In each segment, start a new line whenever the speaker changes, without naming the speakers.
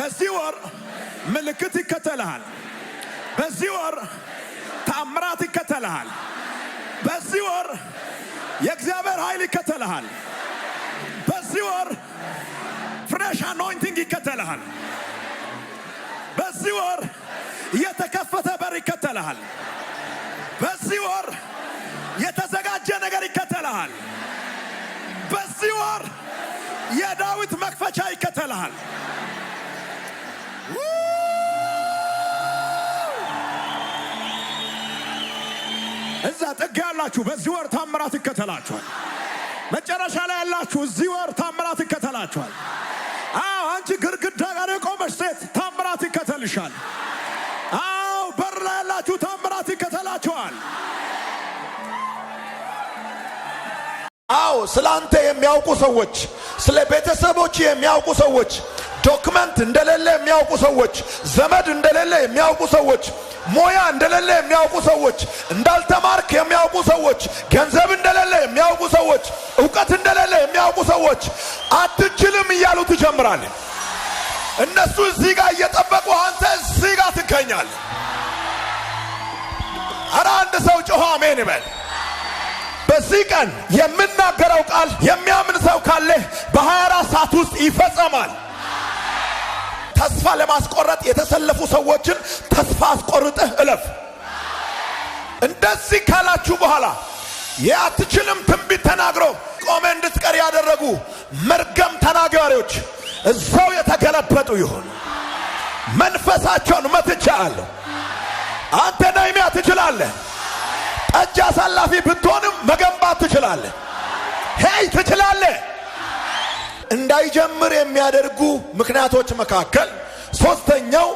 በዚህ ወር ምልክት ይከተልሃል። በዚህ ወር ተአምራት ይከተልሃል። በዚህ ወር የእግዚአብሔር ኃይል ይከተልሃል። በዚህ ወር ፍሬሽ አኖይንቲንግ ይከተልሃል። በዚህ ወር የተከፈተ በር ይከተልሃል። በዚህ ወር የተዘጋጀ ነገር ይከተልሃል። በዚህ ወር የዳዊት መክፈቻ ይከተልሃል። እዛ ጥግ ያላችሁ በዚህ ወር ታምራት ይከተላችኋል። መጨረሻ ላይ ያላችሁ እዚህ ወር ታምራት ይከተላችኋል። አዎ አንቺ ግድግዳ ጋር የቆመች ሴት ታምራት ይከተልሻል። አዎ በር ላይ ያላችሁ ታምራት ይከተላችኋል።
አዎ ስላንተ የሚያውቁ ሰዎች፣ ስለ ቤተሰቦች የሚያውቁ ሰዎች፣ ዶክመንት እንደሌለ የሚያውቁ ሰዎች፣ ዘመድ እንደሌለ የሚያውቁ ሰዎች፣ ሞያ እንደሌለ የሚያውቁ ሰዎች፣ እንዳልተማርክ የሚያውቁ ሰዎች፣ ገንዘብ እንደሌለ የሚያውቁ ሰዎች፣ ዕውቀት እንደሌለ የሚያውቁ ሰዎች አትችልም እያሉ ትጀምራለህ። እነሱ እዚህ ጋር እየጠበቁ አንተ እዚህ ጋር ትገኛለህ። ኧረ አንድ ሰው ጮኸ አሜን ይበል። በዚህ ቀን የምናገረው ቃል የሚያምን ሰው ካለ በ24 ሰዓት ውስጥ ይፈጸማል። ተስፋ ለማስቆረጥ የተሰለፉ ሰዎችን ተስፋ አስቆርጠህ እለፍ። እንደዚህ ካላችሁ በኋላ የአትችልም ትንቢት ተናግሮ ቆመ እንድትቀር ያደረጉ መርገም ተናጋሪዎች እዛው የተገለበጡ ይሁን። መንፈሳቸውን መትቻለሁ። አንተ ነህምያ ትችላለህ። ጠጅ አሳላፊ ብትሆንም መገንባት ትችላለህ። ሄይ ትችላለህ። እንዳይጀምር የሚያደርጉ ምክንያቶች መካከል ሶስተኛው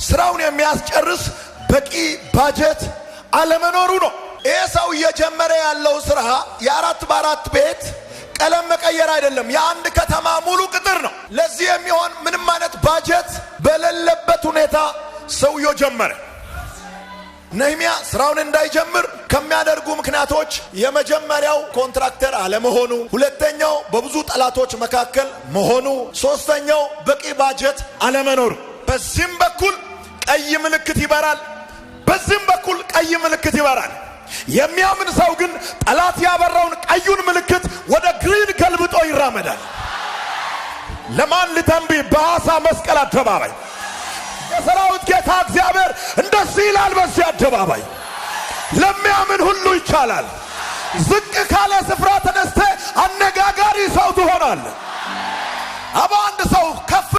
ስራውን የሚያስጨርስ በቂ ባጀት አለመኖሩ ነው። ይሄ ሰው እየጀመረ ያለው ስራ የአራት በአራት ቤት ቀለም መቀየር አይደለም፣ የአንድ ከተማ ሙሉ ቅጥር ነው። ለዚህ የሚሆን ምንም አይነት ባጀት በሌለበት ሁኔታ ሰውየው ጀመረ። ነህምያ ስራውን እንዳይጀምር ከሚያደርጉ ምክንያቶች የመጀመሪያው ኮንትራክተር አለመሆኑ፣ ሁለተኛው በብዙ ጠላቶች መካከል መሆኑ፣ ሶስተኛው በቂ ባጀት አለመኖር። በዚህም በኩል ቀይ ምልክት ይበራል፣ በዚህም በኩል ቀይ ምልክት ይበራል። የሚያምን ሰው ግን ጠላት ያበራውን ቀዩን ምልክት ወደ ግሪን ገልብጦ ይራመዳል። ለማን ልተንብይ? በሐዋሳ መስቀል አደባባይ የሰራዊት ጌታ እግዚአብሔር እንደዚህ ይላል፣ በዚህ አደባባይ ለሚያምን ሁሉ ይቻላል። ዝቅ ካለ ስፍራ ተነስተ አነጋጋሪ ሰው ትሆናለህ። አንድ ሰው